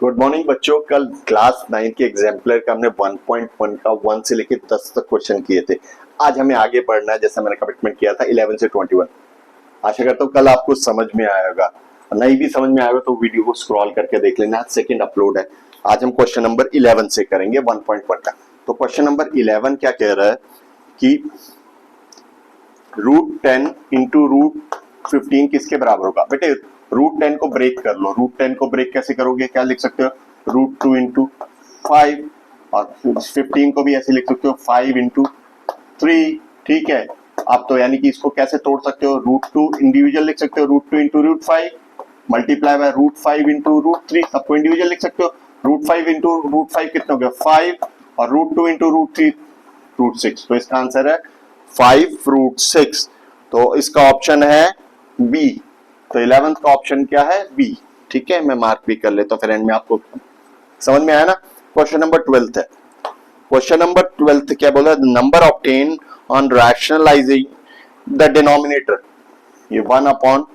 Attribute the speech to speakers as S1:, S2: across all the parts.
S1: Good morning बच्चों। कल class 9 के एग्जाम्पलर का हमने 1.1 का 1 से लेकर 10 तक क्वेश्चन किए थे। आज हमें आगे बढ़ना है, जैसा मैंने कमिटमेंट किया था 11 से 21। आशा करता हूँ कल आपको समझ में आया होगा, नहीं भी समझ में आएगा तो वीडियो को स्क्रॉल करके देख लेना, आज सेकंड अपलोड है। आज हम क्वेश्चन नंबर 11 से करेंगे 1.1 का। तो क्वेश्चन नंबर 11 क्या कह रहा है कि √10 इंटू √15 किसके बराबर होगा। बेटे √10 को ब्रेक कर लो। √10 को ब्रेक कैसे करोगे, क्या लिख सकते हो, √2 इंटू 5, और 15 को भी ऐसे लिख सकते हो 5 इंटू 3। ठीक है, आप तो यानी कि इसको कैसे तोड़ सकते हो, √2 इंडिविजुअल लिख सकते हो, √2 इंटू √5 मल्टीप्लाई बाय √5 इंटू √3, सबको इंडिविजुअल लिख सकते हो। √5 इंटू √5 कितना हो गया 5, और √2 इंटू √3 √6। तो इसका आंसर है 5√6। तो इसका ऑप्शन है बी। तो 11th का ऑप्शन क्या है, बी। ठीक है, मैं मार्क भी कर लेता हूं, फिर एंड में आपको समझ में आया ना। क्वेश्चन नंबर 12 है। क्वेश्चन नंबर 12 क्या बोला, number obtain on rationalising the denominator. ये 1 अपॉन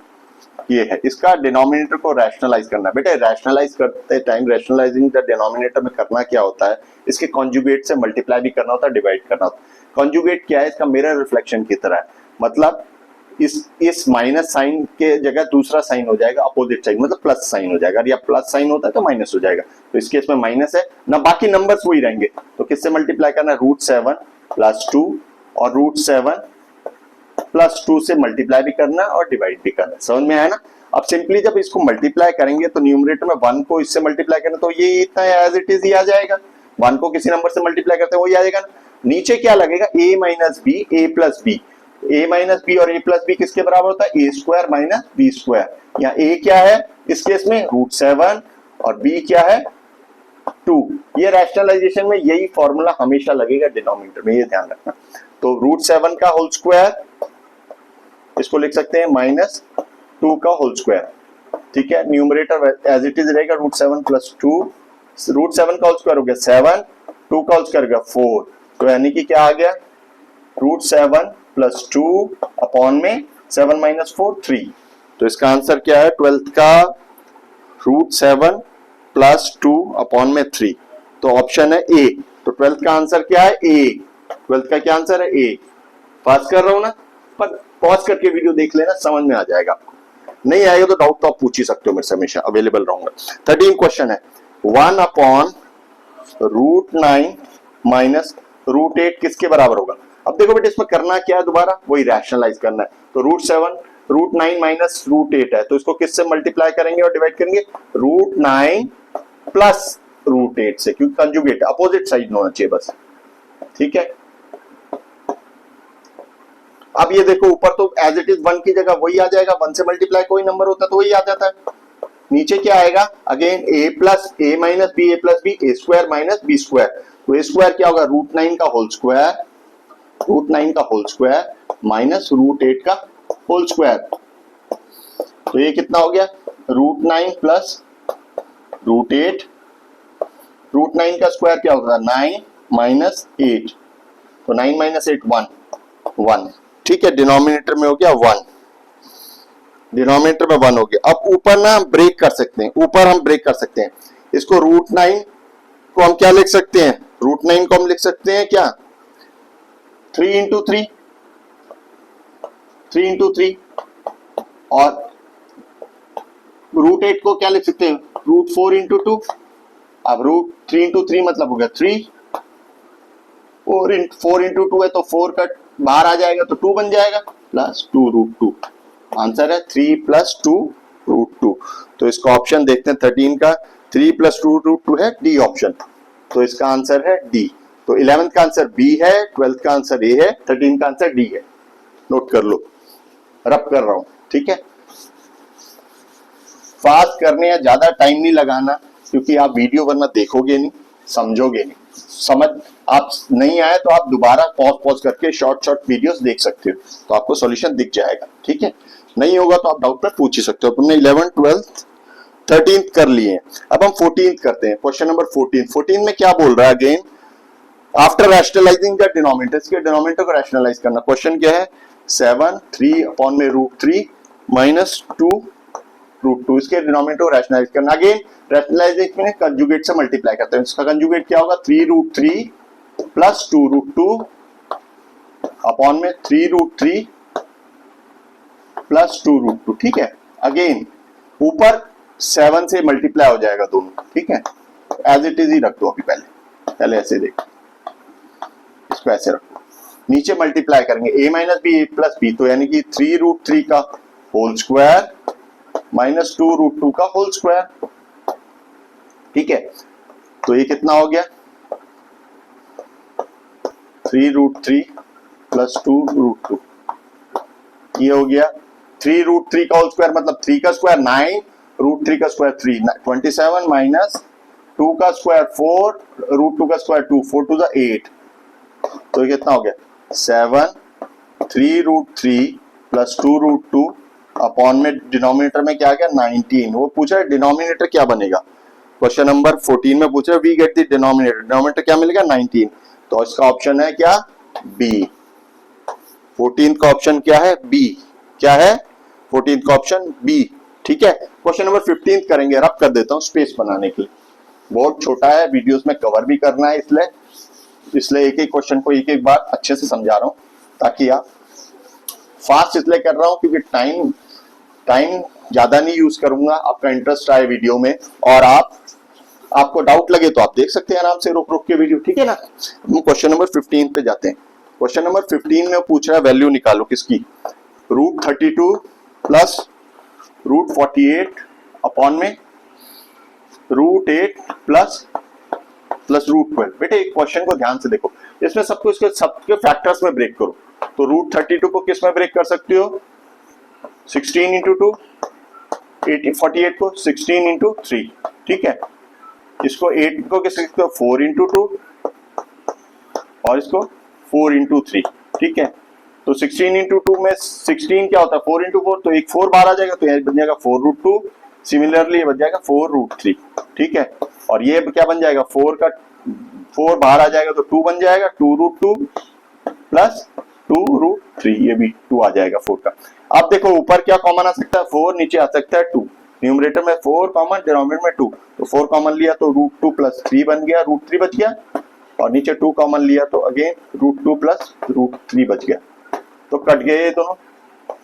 S1: ये है, इसका डिनोमिनेटर को रैशनलाइज करना है। बेटे रैशनलाइज करते टाइम रैशनलाइजिंग द डिनोमिनेटर में करना क्या होता है, इसके कॉन्जुगेट से मल्टीप्लाई भी करना होता है, डिवाइड करना होता है। कॉन्जुगेट क्या है, इसका मिरर रिफ्लेक्शन की तरह है। मतलब इस माइनस साइन के जगह दूसरा साइन हो जाएगा, अपोजिट साइन, मतलब प्लस साइन हो जाएगा। या प्लस साइन होता है तो माइनस हो जाएगा। तो इस केस में माइनस है ना, बाकी नंबर्स वही रहेंगे। तो किससे मल्टीप्लाई करना है, √7 + 2 और √7 + 2 से मल्टीप्लाई भी करना और डिवाइड भी करना। समझ में आया ना। अब सिंपली जब इसको मल्टीप्लाई करेंगे तो न्यूमरेटर में 1 को इससे मल्टीप्लाई करना, तो ये इतना एज इट इज ही आ जाएगा। 1 को किसी नंबर से मल्टीप्लाई करते हैं वही आ जाएगा ना। नीचे क्या लगेगा, a - b, a + b। a - b और a + b किसके बराबर होता है, a² - b²। यहाँ a क्या है इस केस में, √7, और b क्या है 2। ये रैशनलाइजेशन में यही फॉर्मूला हमेशा लगेगा डिनोमिनेटर में, ये ध्यान रखना। तो √7 का होल स्क्वायर, इसको लिख सकते हैं -2 का होल स्क्वायर। ठीक है, न्यूमरेटर एज इट इज रहेगा, √7 + 2, √7 का होल स्क्वायर हो गया 7, 2 का होल स्क्वायर हो गया 4। तो यानी कि क्या आ गया, √7 + 2 अपॉन में 7 - 4 3। तो इसका आंसर क्या है 12th का, √7 + 2 अपॉन में 3। तो ऑप्शन है ए। तो 12th का आंसर क्या है, ए। 12th का क्या आंसर है, ए। पास कर रहा हूं ना, पर पॉज करके वीडियो देख लेना, समझ में आ जाएगा आपको। नहीं आएगा तो डाउट तो आप पूछ ही सकते हो, मेरे से हमेशा अवेलेबल रहूंगा। 13 क्वेश्चन है, 1 अपॉन √9 - √8 किसके बराबर होगा। अब देखो बेटे इसमें करना क्या है, दोबारा वही रैशनलाइज करना है। तो √7 √9 - √8 है, तो इसको किससे मल्टीप्लाई करेंगे और डिवाइड करेंगे, √9 + √8 से, क्योंकि कंजुगेट अपोजिट साइड होना चाहिए बस। ठीक है, अब ये देखो ऊपर तो एज इट इज 1 की जगह वही आ जाएगा, 1 से मल्टीप्लाई कोई नंबर होता है तो वही आ जाता है। नीचे क्या आएगा, again a - b, a + b, a² - b²। तो a² क्या होगा, √9 का होल स्क्वायर, √9 का होल स्क्वायर माइनस √8 का होल स्क्वायर। तो ये कितना हो गया, √9 + √8। √9 का स्क्वायर क्या होगा, 9 - 8। तो 9 - 8 1। ठीक है, डिनोमिनेटर में हो गया 1, डिनोमिनेटर में 1 हो गया। अब ऊपर ना हम ब्रेक कर सकते हैं, ऊपर हम ब्रेक कर सकते हैं इसको। √9 को हम क्या लिख सकते हैं, √9 को हम लिख सकते हैं क्या, 3 × 3, 3 × 3। और √8 को क्या लिख सकते हैं, √4 × 2। अब √3 × 3 मतलब हो गया 3, 4 × 2 है तो 4 का बाहर आ जाएगा तो 2 बन जाएगा, +2 √2। आंसर है 3 + 2 √2। तो इसका ऑप्शन देखते हैं 13 का, 3 + 2 √2 है, डी ऑप्शन। तो इसका आंसर है डी। तो 11th का आंसर बी है, 12th का आंसर ए है, 13 का आंसर डी है। नोट कर लो, रब कर रहा हूं। ठीक है, फास्ट करने या ज्यादा टाइम नहीं लगाना, क्योंकि आप वीडियो वरना देखोगे नहीं, समझोगे नहीं। समझ आप नहीं आया तो आप दोबारा पॉज करके शॉर्ट वीडियोस देख सकते हो, तो आपको सॉल्यूशन दिख जाएगा। ठीक है, नहीं होगा तो आप डाउट पे पूछ ही सकते हो। तुमने 11th 12th 13th कर लिए, अब हम 14th करते हैं। क्वेश्चन नंबर 14 में क्या बोल रहा है, again after rationalising the denominator, इसके डिनोमिनेटर को रैशनलाइज करना। क्वेश्चन क्या है, 7 3 अपॉन में √3 - 2 रूट टू, इसके डिनोमिनेटर को रैशनलाइज करना। अगेन रैशनलाइजेशन में कंजुगेट से मल्टीप्लाई करते हैं, इसका कंजुगेट क्या होगा 3√3 प्लस 2√2 अपॉन में 3√3 प्लस 2√2, ठीक है। अगेन ऊपर 7 से मल्टीप्लाई हो जाएगा दोनों, ठीक है, एज इट इज ही रख दो अभी, पहले ऐसे देखो, इसको ऐसे रखो, नीचे मल्टीप्लाई करेंगे a minus b a plus b, तो यानी कि 3√3 का होल स्क्वायर माइनस 2√2 का होल स्क्वायर, ठीक है। तो ये कितना हो गया 3√3 प्लस 2√2, ये हो गया 3√3 का होल स्क्वायर मतलब 3 का स्क्वायर 9, √3 का स्क्वायर 3, 27 माइनस 2 का स्क्वायर 4, √2 का स्क्वायर 2, 4 टू द 8, तो ये कितना हो गया 7, 3√3 प्लस 2√2 अपॉन में डिनोमिनेटर में क्या आ गया 19। वो पूछा है डिनोमिनेटर क्या बनेगा, क्वेश्चन नंबर 14 में पूछा है we get the denominator, denominator क्या मिलेगा 19, तो इसका ऑप्शन है क्या बी। 14 का ऑप्शन क्या है बी, क्या है 14 का ऑप्शन बी, ठीक है। क्वेश्चन नंबर 15 करेंगे, रब कर देता हूं स्पेस बनाने के लिए, बहुत छोटा है, वीडियोस में कवर भी करना है, इसलिए एक एक क्वेश्चन को एक एक बार अच्छे से समझा रहा हूं, ताकि आप फास्ट इसलिए कर रहा हूं क्योंकि टाइम ज्यादा नहीं यूज करूंगा, आपका इंटरेस्ट आए वीडियो में, और आपको डाउट लगे तो आप देख सकते हैं आराम से रोक रोक के वीडियो, ठीक है ना। हम क्वेश्चन नंबर 15 पे जाते हैं। क्वेश्चन नंबर 15 में पूछ रहा है वैल्यू निकालो किसकी, √32 प्लस √48 अपॉन में √8 प्लस √12। बेटे एक क्वेश्चन को ध्यान से देखो, इसमें सबको इसके सबके फैक्टर्स में ब्रेक करो, तो √32 को किस में ब्रेक कर सकते हो 16 इंटू 2, 48 को 16 इंटू 3, ठीक है। इसको 8 को किस सकते हो 4 इंटू 2 और इसको 4 इंटू 3, ठीक है। तो 16 इंटू 2 में 16 क्या होता है 4 इंटू 4, तो एक 4 बाहर आ जाएगा, तो यह बन जाएगा 4√2, सिमिलरली ये बन जाएगा 4√3, ठीक है। और ये क्या बन जाएगा 4 बाहर आ जाएगा तो 2 बन जाएगा 2√2 प्लस 2√3, ये भी 2 आ जाएगा 4 का। अब देखो ऊपर क्या कॉमन आ सकता है 4, नीचे आ सकता है 2, न्यूमरेटर में 4 कॉमन, डिनोमिनेटर में 2, तो 4 कॉमन लिया तो √2 प्लस 3 बन गया, √3 बच गया, और नीचे 2 कॉमन लिया तो अगेन √2 प्लस √3 बच गया, तो कट गए ये दोनों,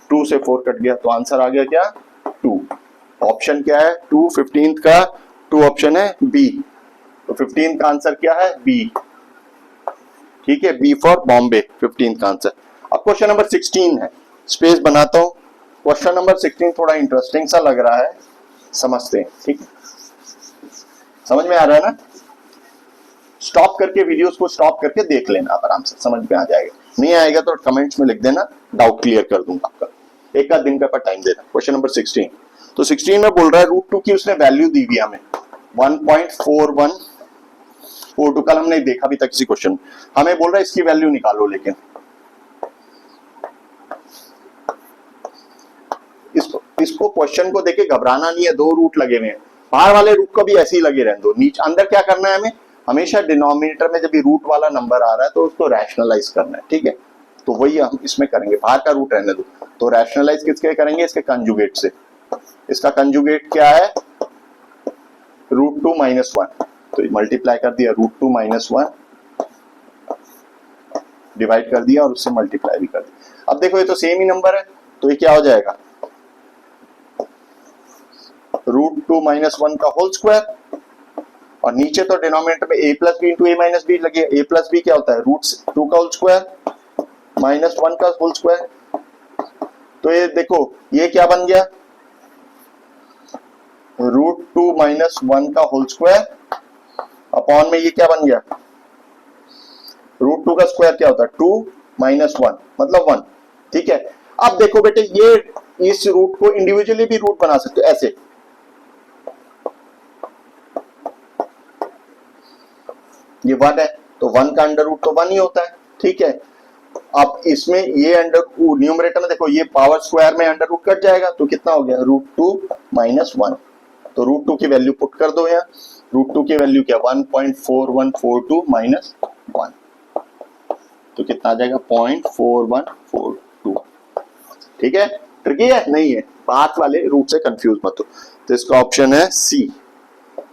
S1: 2 से 4 कट गया, तो आंसर आ गया क्या 2। ऑप्शन क्या है 2, 15 का 2 ऑप्शन है बी, तो 15 का आंसर क्या है बी, ठीक है, बी फॉर बॉम्बे 15 का आंसर। अब क्वेश्चन नंबर 16 है, स्पेस बनाता हूं, क्वेश्चन नंबर 16 थोड़ा इंटरेस्टिंग सा लग रहा है, समझते हैं, ठीक है, समझ में आ रहा है ना। स्टॉप करके वीडियोस को स्टॉप करके देख लेना, आप आराम से समझ में आ जाएगा, नहीं आएगा तो कमेंट्स में लिख देना, डाउट क्लियर कर दूंगा आपका, एक आध दिन का टाइम देना। क्वेश्चन नंबर 16, तो 16 में बोल रहा है √2 की उसने वैल्यू दी हुई हमें 1.4142, कल हमने देखा भी था किसी क्वेश्चन, हमें बोल रहा है इसकी वैल्यू निकालो, लेकिन इसको क्वेश्चन को देखे घबराना नहीं है, 2 रूट लगे हुए हैं, बाहर वाले रूट को भी ऐसे ही लगे रहने दो, नीचे अंदर क्या करना है हमें, हमेशा डिनोमिनेटर में जब भी रूट वाला नंबर आ रहा है तो उसको रैशनलाइज करना है, ठीक है, तो वही हम इसमें करेंगे, बाहर का रूट रहने दो, तो रैशनलाइज किसके करेंगे, इसके कंजुगेट से, इसका कंजुगेट क्या है √2 - 1, तो मल्टीप्लाई कर दिया √2 - 1, डिवाइड कर दिया और उससे मल्टीप्लाई भी कर दिया। अब देखो ये तो सेम ही नंबर है, तो ये क्या हो जाएगा √2 - 1 का होल स्क्वायर, और नीचे तो डिनोमिनेटर में a plus B into a minus B लगे, a प्लस बी क्या होता है √2 का होल स्क्वायर -1 का होल स्क्वायर, तो ये देखो ये क्या बन गया √2 - 1 का होल स्क्वायर अपॉन में ये क्या बन गया √2 का स्क्वायर क्या होता है 2 - 1 मतलब 1, ठीक है। अब देखो बेटे ये इस रूट को इंडिविजुअली भी रूट बना सकते हो ऐसे, ये 1 है तो 1 का अंडर रूट तो 1 ही होता है, ठीक है। अब इसमें ये अंडर न्यूमरेटर में देखो ये पावर स्क्वायर में अंडर रूट कट जाएगा, तो कितना हो गया √2 - 1, तो √2 की वैल्यू पुट कर दो यहाँ, √2 की वैल्यू क्या 1.4142 - 1, तो कितना आ जाएगा 0.4142, ठीक है। ट्रिकी है नहीं है, पाथ वाले रूट से कंफ्यूज मत हो। तो इसका ऑप्शन है सी,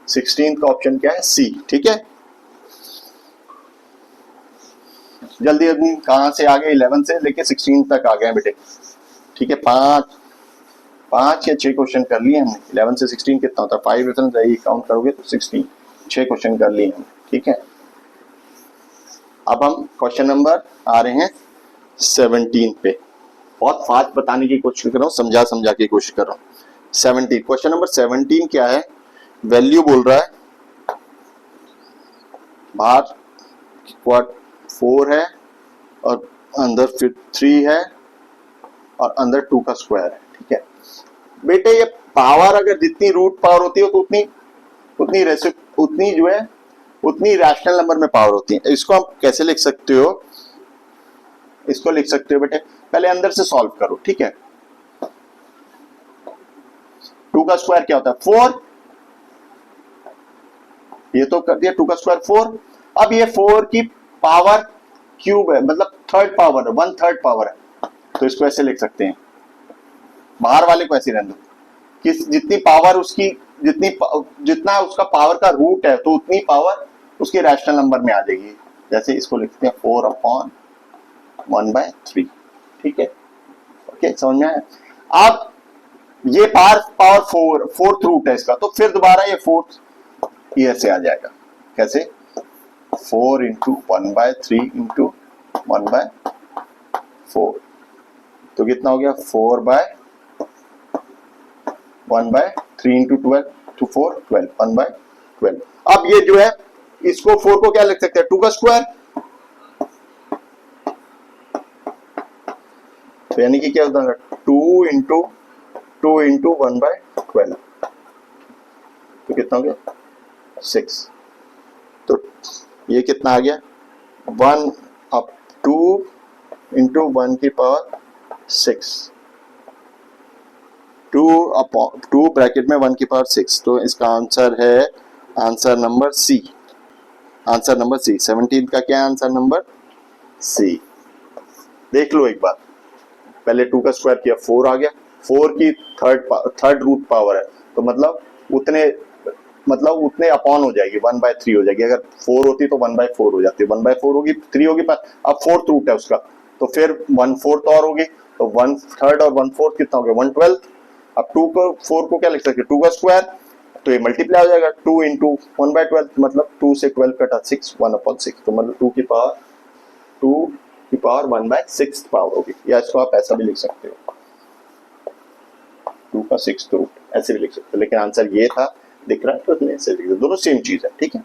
S1: 16 का ऑप्शन क्या है? सी। ठीक है, जल्दी जल्दी कहां से आ गए? 11 से लेके 16 तक आ गए बेटे। ठीक है, पांच या 6 क्वेश्चन कर लिए हमने। 11 से 16 कितना होता है? 5 रेफरेंस है, काउंट करोगे तो 16, 6 क्वेश्चन कर लिए हमने। ठीक है, अब हम क्वेश्चन नंबर आ रहे हैं 17 पे। बहुत फास्ट बताने की कोशिश कर रहा हूँ, समझा समझा की कोशिश कर रहा हूँ। 17, क्वेश्चन नंबर 17 क्या है? वैल्यू बोल रहा है, बाहर 4 है और अंदर फिर 3 है और अंदर 2 का स्क्वायर है। ठीक है बेटे, ये पावर अगर जितनी रूट पावर होती है तो उतनी जो है उतनी रैशनल नंबर में पावर होती है। इसको आप कैसे लिख सकते हो? इसको लिख सकते हो बेटे, पहले अंदर से सॉल्व करो। ठीक है, 2 का स्क्वायर क्या होता है? 4। ये तो कर दिया, 2 का स्क्वायर 4। अब ये 4 की पावर क्यूब है, मतलब थर्ड पावर है, 1/3 पावर है। तो इसको ऐसे लिख सकते हैं, बाहर वाले को ऐसे रहने दो कि जितनी पावर उसकी जितना उसका पावर का रूट है तो उतनी पावर उसके रैशनल नंबर में आ जाएगी। जैसे इसको लिखते हैं 4/1/3। ठीक है, ओके, समझ में आया? अब ये पावर 4th रूट है इसका, तो फिर दोबारा ये 4th ईयर से आ जाएगा। कैसे? 4 × 1/3 × 1/4, तो कितना हो गया? 4/1/3 × 12 to 4 12 1/12। अब ये जो है इसको 4 को क्या लिख सकते हैं? 2 का स्क्वायर। तो यानी कि क्या होता है? 2 × 1/12, तो कितना हो गया? 6। तो ये कितना आ गया? 1 up 2 × 1 की पावर 6, 2 ब्रैकेट में 1 की पावर 6। तो इसका आंसर है answer number C. Answer number C, 17 का क्या आंसर नंबर? सी। देख लो एक बार, पहले 2 का स्क्वायर किया, 4 आ गया। 4 की थर्ड रूट पावर है, तो मतलब उतने अपॉन हो जाएगी, 1/3 हो जाएगी। अगर 4 होती तो 1/4 हो जाती, 1/4 होगी, 3 होगी, अब 4th रूट है उसका, तो फिर 1/4 और होगी, तो 1/3 और 1/4 कितना हो गया? 1/12। अब 2 को 4 को क्या लिख सकते? 2 का स्क्वायर, तो ये मल्टीप्लाई हो जाएगा, 2 × 1/12, मतलब 2 से 12 कटा 6, 1/6, तो मतलब 2 की पावर 1/6 पावर होगी। या इसको आप ऐसा भी लिख सकते हो, 2 का 6th रूट, ऐसे भी लिख सकते हो, लेकिन आंसर ये था, दिख रहा है, तो इसमें ऐसे लिख दो, दोनों सेम चीज है। ठीक है,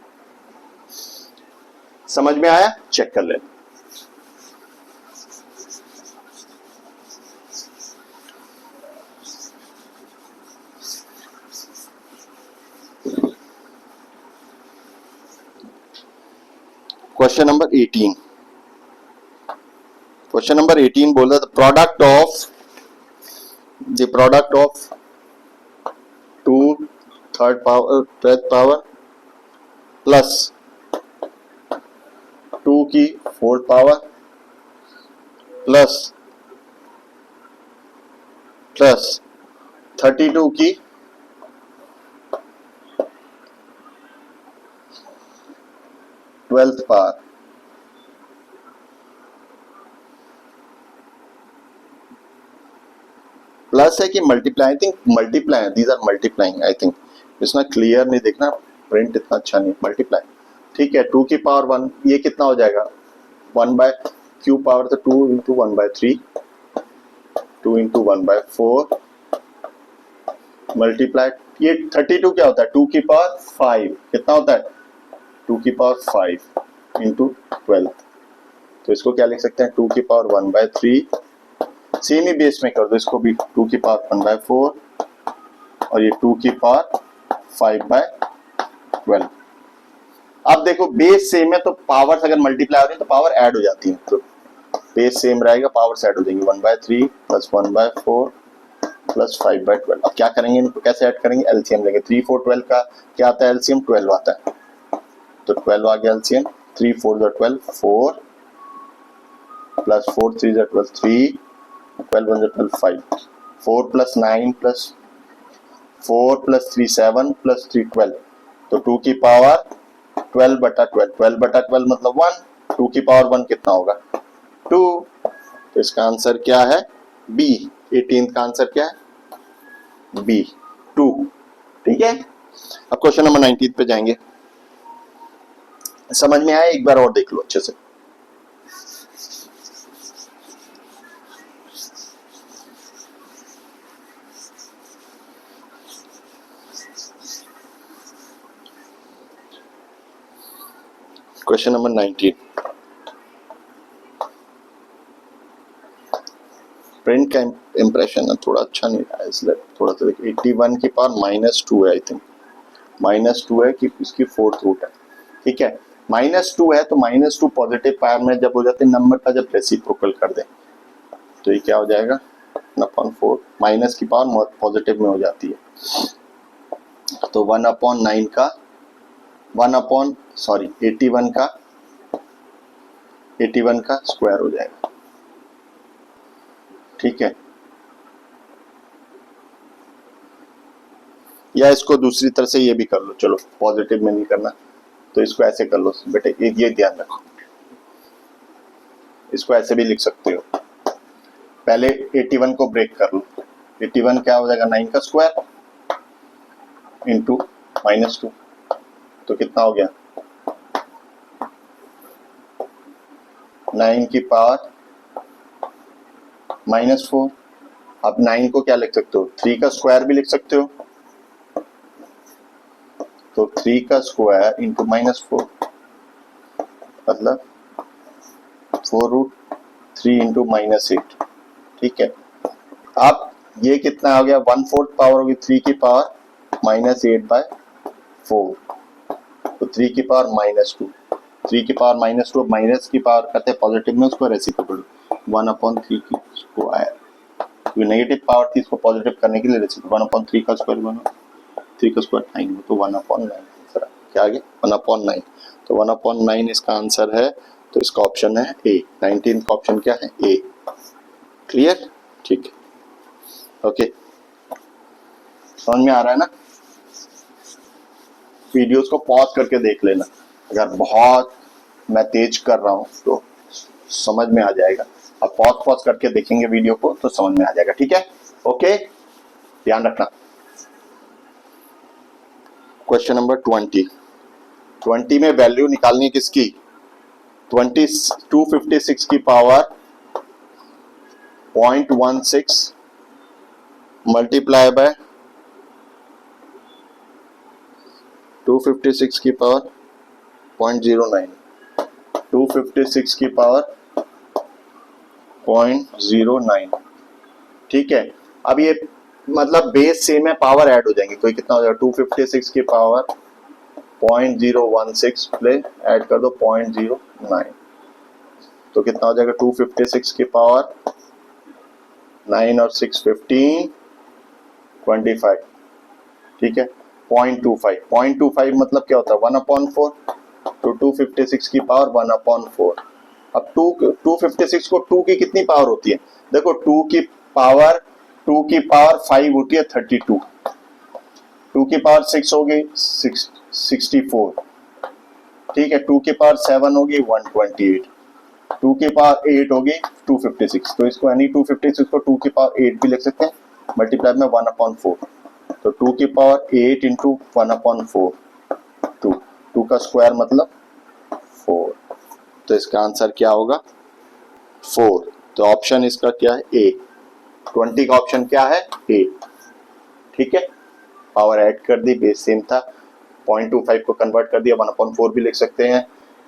S1: समझ में आया? चेक कर ले। क्वेश्चन नंबर 18, क्वेश्चन नंबर 18 बोला the product of 2 3rd power plus 2 की 4th पावर प्लस 32 की 12th पावर। प्लस है कि multiply? I think multiply, these are multiplying. I think इसमें क्लियर नहीं देखना, प्रिंट इतना अच्छा नहीं। मल्टीप्लाई, ठीक है। 2 की पावर 1, ये कितना हो जाएगा? 1/q पावर, तो 2 × 1/3, 2 × 1/4 मल्टीप्लाई, ये 32 क्या होता है? 2 की पावर 5 कितना होता है? 2 की पावर 5 × 12, तो इसको क्या लिख सकते हैं? 2 की पावर 1/3, सेम ही बेस में कर दो इसको भी, 2 की पावर 1/4 और ये 2 की पावर 5/12। अब देखो बेस सेम है तो पावर्स अगर मल्टीप्लाई हो रही है तो पावर ऐड हो जाती है, तो बेस सेम रहेगा, पावर्स ऐड हो जाएंगी, 1/3 प्लस 1/4 प्लस 5/12। अब क्या करेंगे, इनको कैसे ऐड करेंगे? एलसीएम लेंगे। 3 4 12 का क्या आता है? एलसीएम 12 आता है, तो 12 आ गया LCM. 3 4 12, 4 plus 4 3 12, 3, 12 1 12, 5, 4 plus 9 plus 4 plus 3 7 plus 3 12, तो 2 की पावर 12 बटा 12, 12 बटा 12 मतलब 1, 2 की पावर 1 कितना होगा 2, तो इसका आंसर क्या है बी, 18 का आंसर क्या है बी 2। ठीक है, अब क्वेश्चन नंबर 19 पे जाएंगे। समझ में आया, एक बार और देख लो अच्छे से। क्वेश्चन नंबर 19, प्रिंट का इंप्रेशन है थोड़ा अच्छा नहीं रहा है, इसलिए थोड़ा सा देखिए। 81 की पावर -2 है, आई थिंक -2 है कि इसकी फोर्थ रूट है। ठीक है, -2 है तो -2 पॉजिटिव पावर में जब हो जाते हैं नंबर का, जब रेसिप्रोकल कर दें तो ये क्या हो जाएगा 1/4, माइनस की पावर पॉजिटिव में हो जाती है, तो 1/9 का 81 का स्क्वायर हो जाएगा। ठीक है, या इसको दूसरी तरह से ये भी कर लो, चलो पॉजिटिव में नहीं करना तो इसको ऐसे कर लो बेटे, ये ध्यान रखो, इसको ऐसे भी लिख सकते हो। पहले 81 को ब्रेक कर लो, 81 क्या हो जाएगा 9 का स्क्वायर इंटू -2, तो कितना हो गया 9 की पावर -4। अब 9 को क्या लिख सकते हो 3 का स्क्वायर भी लिख सकते हो, तो 3 का स्क्वायर इंटू -4 मतलब 4√3 इंटू -8। ठीक है, अब ये कितना हो गया 1/4 पावर होगी 3 की पावर -8/4, तो 3 की पावर -2, 3 की पावर -2, माइनस की पावर करते हैं पॉजिटिव में, उसको रेसिप्रोकल 1/3 की स्क्वायर, ये नेगेटिव पावर थी इसको पॉजिटिव करने के लिए रेसिप्रोकल 1/3 का स्क्वायर बना, 3 का स्क्वायर 9, तो 1/9 क्या आ गया 1/9, तो 1/9 इसका आंसर है, तो इसका ऑप्शन है ए, 19 का ऑप्शन क्या है ए। क्लियर, ठीक है, ओके, समझ में आ रहा है ना। वीडियोस को पॉज करके देख लेना, अगर बहुत मैं तेज कर रहा हूं तो समझ में आ जाएगा, अब पॉज करके देखेंगे वीडियो को तो समझ में आ जाएगा। ठीक है, ओके, ध्यान रखना। क्वेश्चन नंबर 20 में वैल्यू निकालनी किसकी 256 की पावर 0.16 मल्टीप्लाई बाय 256 की पावर 0.09, 256 की पावर 0.09। ठीक है, अब ये मतलब बेस सेम है, पावर ऐड हो जाएंगे, तो ये कितना हो जाएगा 256 की पावर 0.016 प्ले ऐड कर दो 0.09, तो कितना हो जाएगा 256 की पावर 9 और 6 15 25। ठीक है, 0.25 मतलब क्या होता है 1/4, तो 256 की पावर 1/4। अब 256 को 2 की कितनी पावर होती है, देखो 2 की पावर 5 होती है 32, 2 की पावर 6 होगी 64। ठीक है, 2 की पावर 7 होगी 128, 2 की पावर 8 होगी 256, तो इसको यानी 256 को 2 की पावर 8 भी लिख सकते हैं, मल्टीप्लाई में 1/4, तो 2 की पावर 8 इंटू 1/4 2 का स्क्वायर मतलब 4, तो इसका आंसर क्या होगा 4, तो ऑप्शन इसका क्या है ए, 20 का ऑप्शन क्या है ए। ठीक है, पावर ऐड कर दी, बेस सेम था, 0.25 को कन्वर्ट कर दिया 1/4 भी लिख सकते हैं,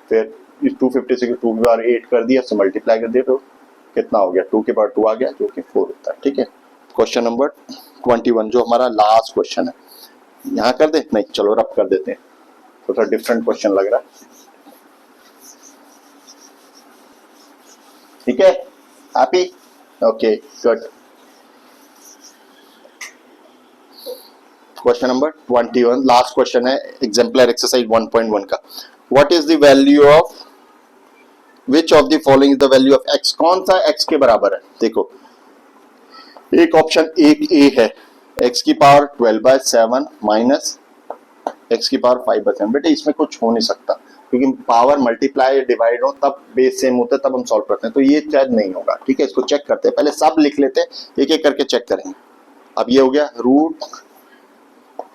S1: फिर इस 256 को 2 की पावर 8 कर दिया, से मल्टीप्लाई कर दिया, तो कितना हो गया 2 के पावर 2 आ गया जो कि 4 होता है। ठीक है, क्वेश्चन नंबर 21 जो हमारा लास्ट क्वेश्चन है, यहाँ कर दे, नहीं चलो रब कर देते हैं, तो थोड़ा डिफरेंट क्वेश्चन लग रहा है। ठीक है, happy, okay good. Question number 21 last question है, एग्जाम्पलर एक्सरसाइज 1.1 का। What is the value of which of the following is the value of x, कौन सा एक्स के बराबर है, देखो एक ऑप्शन एक ए है, x की पावर 12/7 माइनस x की पावर 5/7। बेटे इसमें कुछ हो नहीं सकता, क्योंकि पावर मल्टीप्लाई डिवाइड हो तब बेस सेम होता है, तब हम सॉल्व करते हैं, तो ये शायद नहीं होगा। ठीक है, इसको चेक करते हैं, पहले सब लिख लेते हैं, एक एक करके चेक करेंगे। अब ये हो गया रूट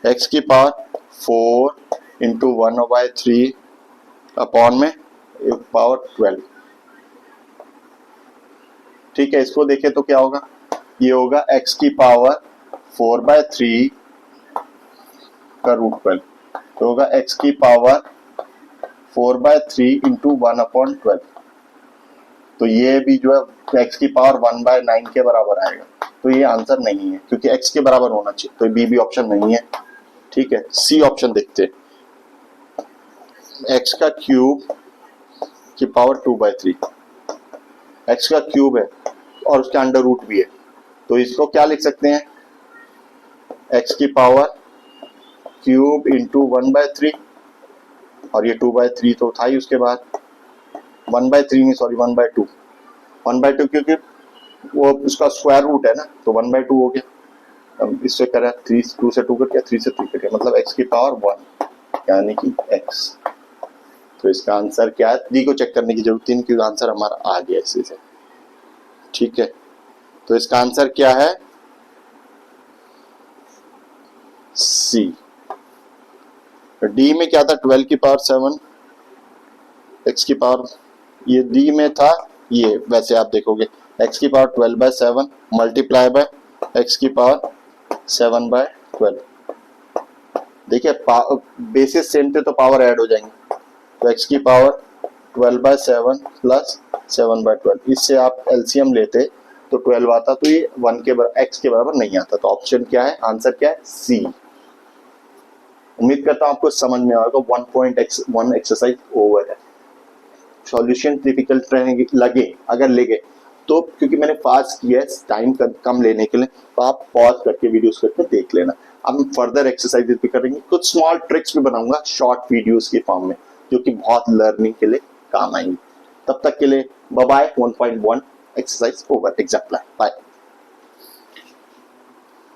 S1: x की पावर 4 इंटू 1/3 अपॉन में पावर 12। ठीक है, इसको देखें तो क्या होगा, ये होगा x की पावर 4/3 का रूट 12, तो होगा x की पावर 4/3 इंटू 1/12। तो ये भी जो है x की पावर 1/9 के बराबर आएगा, तो ये आंसर नहीं है, क्योंकि x के बराबर होना चाहिए, तो बी भी ऑप्शन नहीं है। ठीक है, सी ऑप्शन देखते हैं, x का क्यूब की पावर 2/3, x का क्यूब है और उसका अंडर रूट भी है, तो इसको क्या लिख सकते हैं, x की पावर क्यूब इंटू 1/3, और ये 2/3 तो था ही, उसके बाद 1/3 नहीं सॉरी 1/2, 1/2 क्योंकि वो उसका स्क्वायर रूट है ना, तो 1/2 हो गया। अब इससे करें 3 2 से 2 कट गया, 3 से 3 कट गया, मतलब x की पावर 1 यानी कि x। तो इसका आंसर क्या है, डी को चेक करने की जरूरत नहीं, क्योंकि आंसर हमारा आ गया इसी से। ठीक है, तो इसका आंसर क्या है, सी। डी में क्या था, 12 की पावर 7 x की पावर, ये डी में था ये, वैसे आप देखोगे x की पावर 12/7 मल्टीप्लाई बाय x की पावर 7/12। देखिए बेसिस सेम थे तो पावर ऐड हो जाएंगे, तो x की पावर 12/7 प्लस 7/12, इससे आप एलसीएम लेते तो 12 आता, तो ये 1 के बराबर x के बराबर नहीं आता, तो ऑप्शन क्या है, आंसर क्या है, सी। उम्मीद करता हूं आपको समझ में आएगा। 1.1 एक्सरसाइज ओवर है। सॉल्यूशन डिफिकल्ट लगे, अगर लगे तो, क्योंकि मैंने फास्ट किया है टाइम कम लेने के लिए, तो आप पॉज करके वीडियोस करके देख लेना। अब हम फर्दर एक्सरसाइजेस भी करेंगे, कुछ स्मॉल ट्रिक्स भी बनाऊंगा शॉर्ट वीडियोस के फॉर्म में, जो कि बहुत लर्निंग के लिए काम आएंगे। तब तक के लिए bye bye. 1.1 exercise over, exam bye.